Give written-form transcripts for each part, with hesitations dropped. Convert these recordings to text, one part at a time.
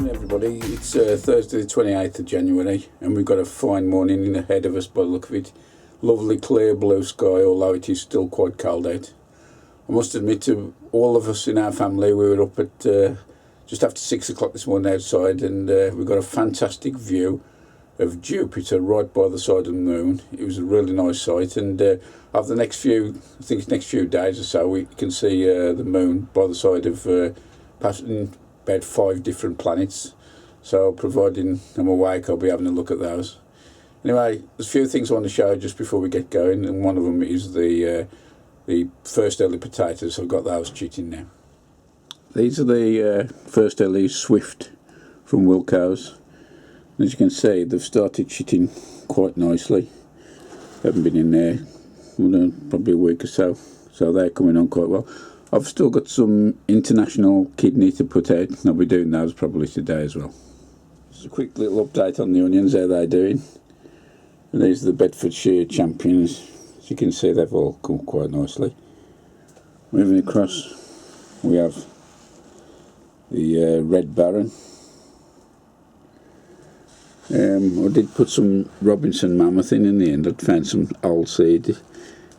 Morning everybody, it's Thursday the 28th of January and we've got a fine morning ahead of us by the look of it. Lovely clear blue sky, although it is still quite cold out. I must admit to all of us in our family, we were up at just after 6 o'clock this morning outside, and we got a fantastic view of Jupiter right by the side of the moon. It was a really nice sight, and over the next few days or so, we can see the moon by the side of passing about 5 different planets. So providing I'm awake, I'll be having a look at those. Anyway, there's a few things I want to show just before we get going, and one of them is the first early potatoes. I've got those chitting now. These are the first early Swift from Wilco's. As you can see, they've started chitting quite nicely. Haven't been in there probably a week or so, so they're coming on quite well. I've still got some international kidney to put out, and I'll be doing those probably today as well. Just a quick little update on the onions, how they're doing. And these are the Bedfordshire champions. As you can see, they've all come quite nicely. Moving across, we have the Red Baron. I did put some Robinson Mammoth in the end. I'd found some old seed.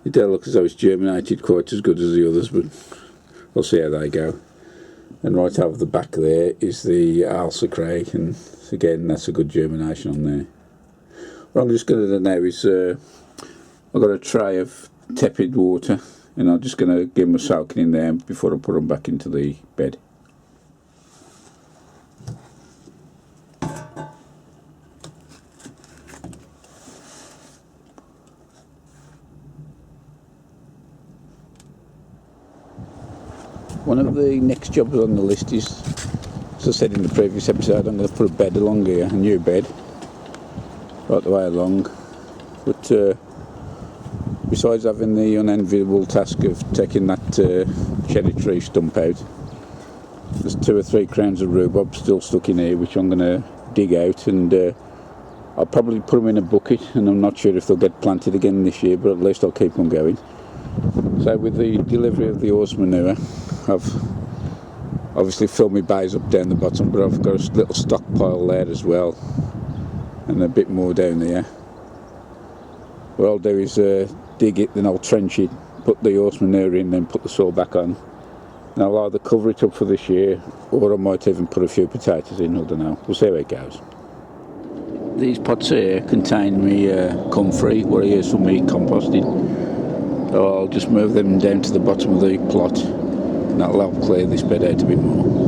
It don't look as though it's germinated quite as good as the others, but we'll see how they go. And right over the back there is the Ailsa Craig, and again that's a good germination on there. What I'm just going to do now is I've got a tray of tepid water, and I'm just going to give them a soaking in there before I put them back into the bed. One of the next jobs on the list is, as I said in the previous episode, I'm going to put a bed along here, a new bed, right the way along. But besides having the unenviable task of taking that cherry tree stump out, there's 2 or 3 crowns of rhubarb still stuck in here, which I'm going to dig out, and I'll probably put them in a bucket, and I'm not sure if they'll get planted again this year, but at least I'll keep them going. So with the delivery of the horse manure, I've obviously filled my bays up down the bottom, but I've got a little stockpile there as well, and a bit more down there. What I'll do is dig it, then I'll trench it, put the horse manure in, then put the soil back on, and I'll either cover it up for this year, or I might even put a few potatoes in, I don't know. We'll see how it goes. These pots here contain me comfrey, what I use for me composting. So I'll just move them down to the bottom of the plot, and that'll help clear this bed out a bit more.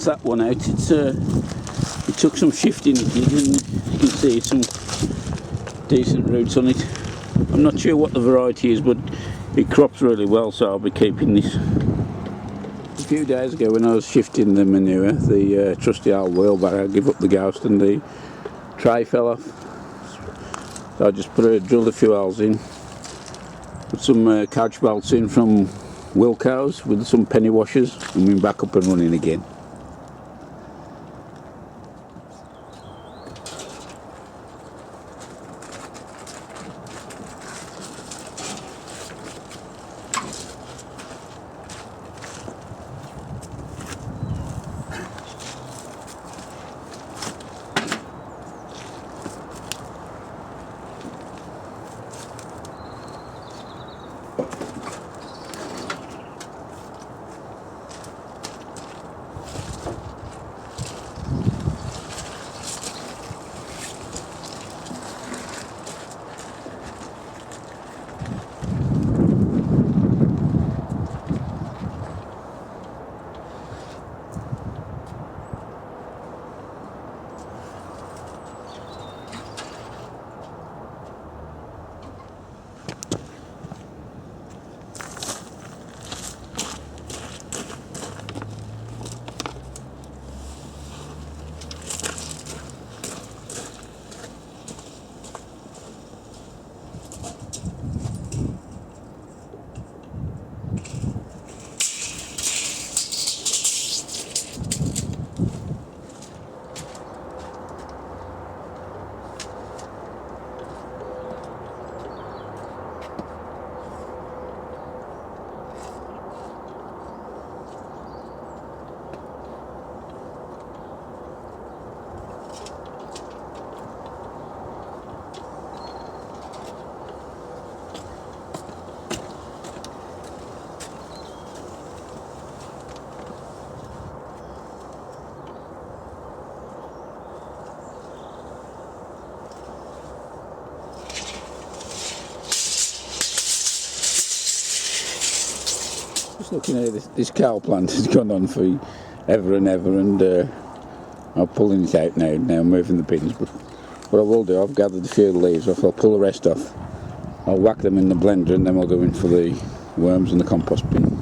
That one out. It took some shifting, it did, and you can see some decent roots on it. I'm not sure what the variety is, but it crops really well, so I'll be keeping this. A few days ago when I was shifting the manure, the trusty old wheelbarrow gave up the ghost and the tray fell off. So I just drilled a few holes in, put some couch bolts in from Wilco's with some penny washers, and we're back up and running again. Just looking at this cow plant has gone on for ever and ever, and I'm pulling it out now moving the pins. But what I will do, I've gathered a few leaves off, I'll pull the rest off, I'll whack them in the blender, and then we'll go in for the worms and the compost bin.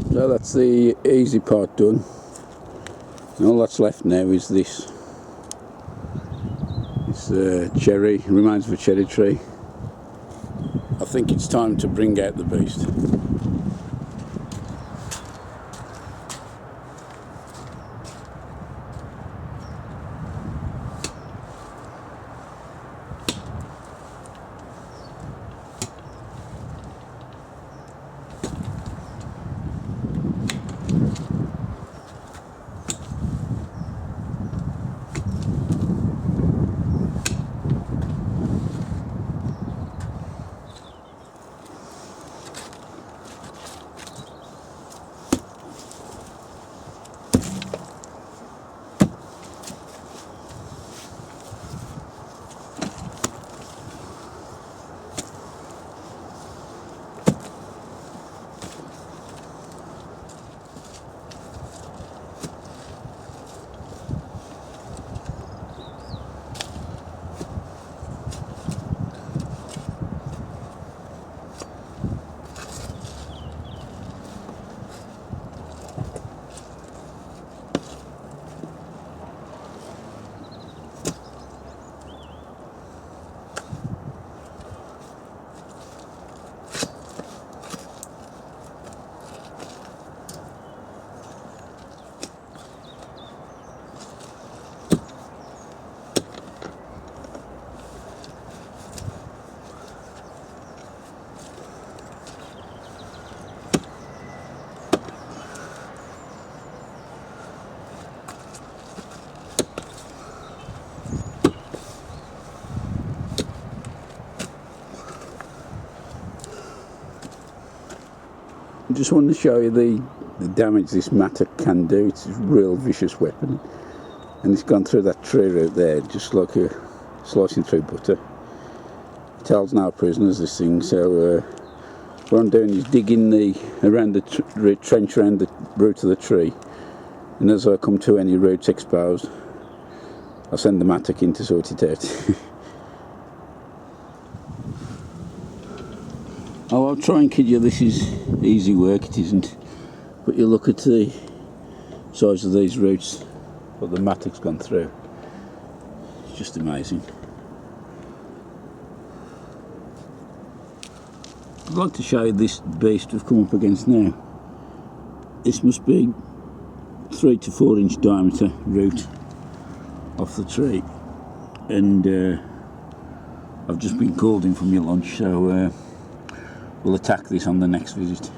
So that's the easy part done. And all that's left now is this cherry. It reminds of a cherry tree. I think it's time to bring out the beast. I just wanted to show you the damage this mattock can do. It's a real vicious weapon, and it's gone through that tree root there just like a slicing through butter. It holds no prisoners, this thing. So what I'm doing is digging around the trench around the root of the tree, and as I come to any roots exposed, I'll send the mattock in to sort it out. Oh, I'll try and kid you, this is easy work, it isn't. But you look at the size of these roots, what the mattock's gone through. It's just amazing. I'd like to show you this beast we've come up against now. This must be 3 to 4 inch diameter root off the tree. And I've just been called in for my lunch, so we'll attack this on the next visit.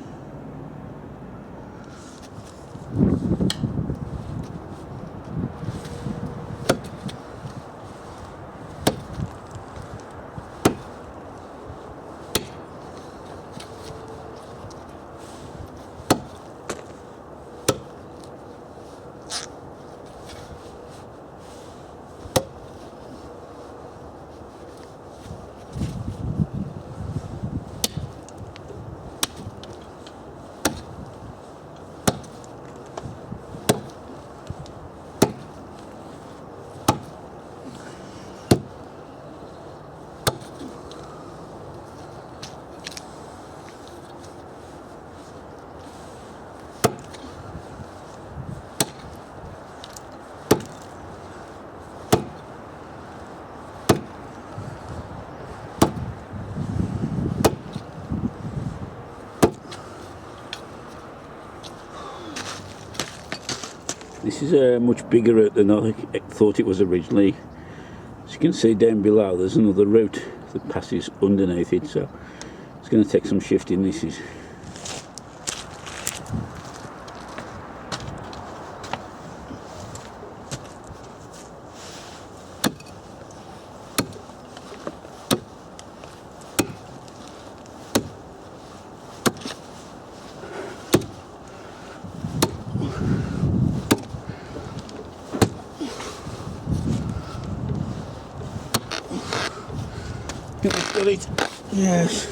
This is a much bigger root than I thought it was originally. As you can see down below, there's another route that passes underneath it, so it's going to take some shifting. This is. Got it. Yes.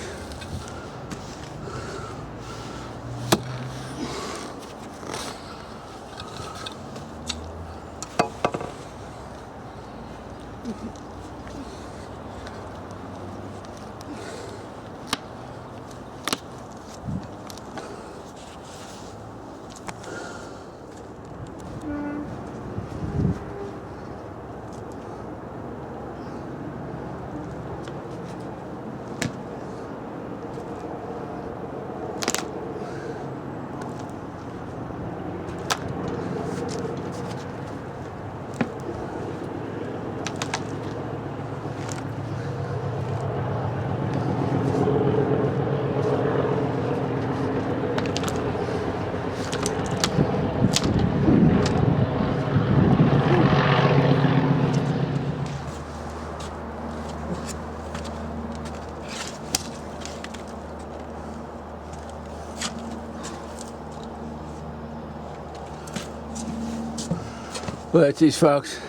Well, it is, folks.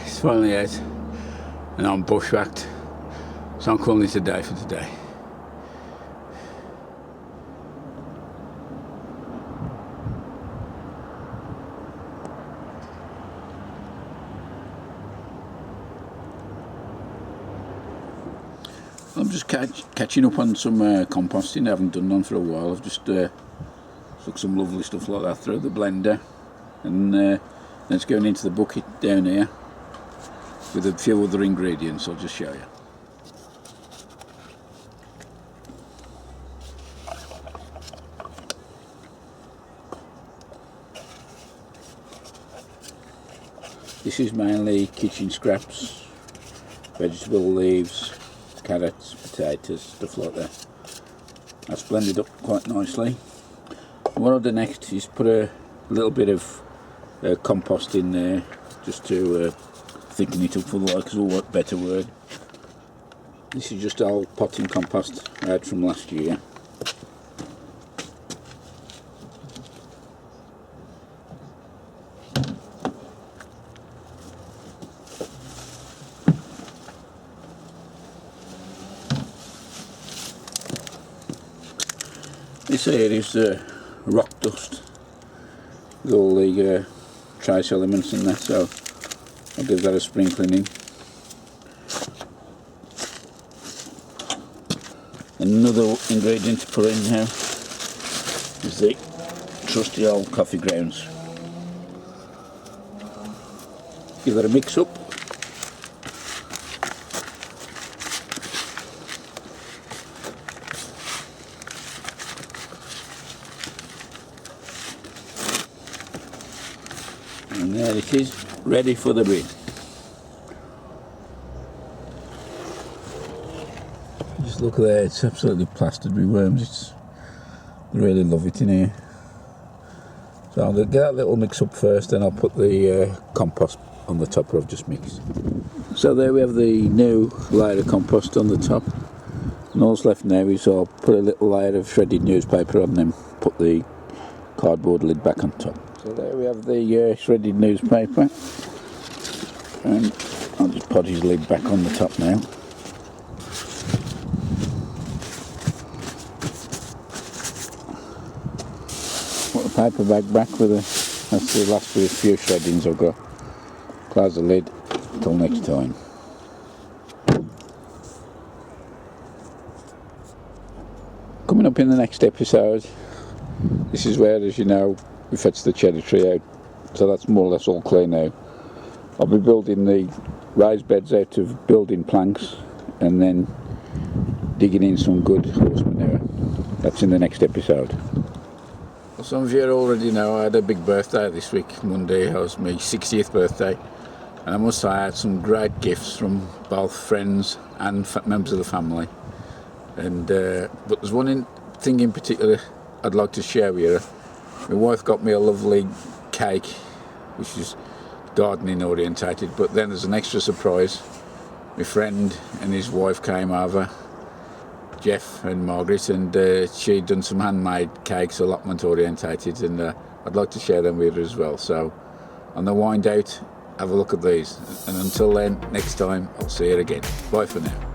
It's finally out, and I'm bushwhacked, so I'm calling it a day for today. I'm just catching up on some composting. I haven't done none for a while. I've just stuck some lovely stuff like that through the blender, and it's going into the bucket down here with a few other ingredients. I'll just show you. This is mainly kitchen scraps, vegetable leaves, carrots, potatoes, stuff like that. That's blended up quite nicely. What I'll do next is put a little bit of compost in there, just to thicken it up, for the lack of a better word. This is just old potting compost I had from last year. This here is rock dust with all the trace elements in there, so I'll give that a sprinkling in. Another ingredient to put in here is the trusty old coffee grounds. Give that a mix up. And there it is, ready for the bin. Just look there, it's absolutely plastered with worms. I really love it in here. So I'll get that little mix up first, then I'll put the compost on the top I've just mixed. So there we have the new layer of compost on the top. And all's left now is I'll put a little layer of shredded newspaper on them, put the cardboard lid back on top. So there we have the shredded newspaper, and I'll just put his lid back on the top now. Put the paper bag back with that's the last of a few shreddings I've got. Close the lid until next time. Coming up in the next episode, this is where, as you know, we fetched the cherry tree out, so that's more or less all clear now. I'll be building the raised beds out of building planks and then digging in some good horse manure. That's in the next episode. Some of you already know I had a big birthday this week, Monday. It was my 60th birthday, and I must say I had some great gifts from both friends and members of the family. And but there's one thing in particular I'd like to share with you. My wife got me a lovely cake, which is gardening orientated, but then there's an extra surprise. My friend and his wife came over, Jeff and Margaret, and she'd done some handmade cakes, allotment orientated, and I'd like to share them with you as well. So on the wind out, have a look at these, and until then, next time I'll see you again. Bye for now.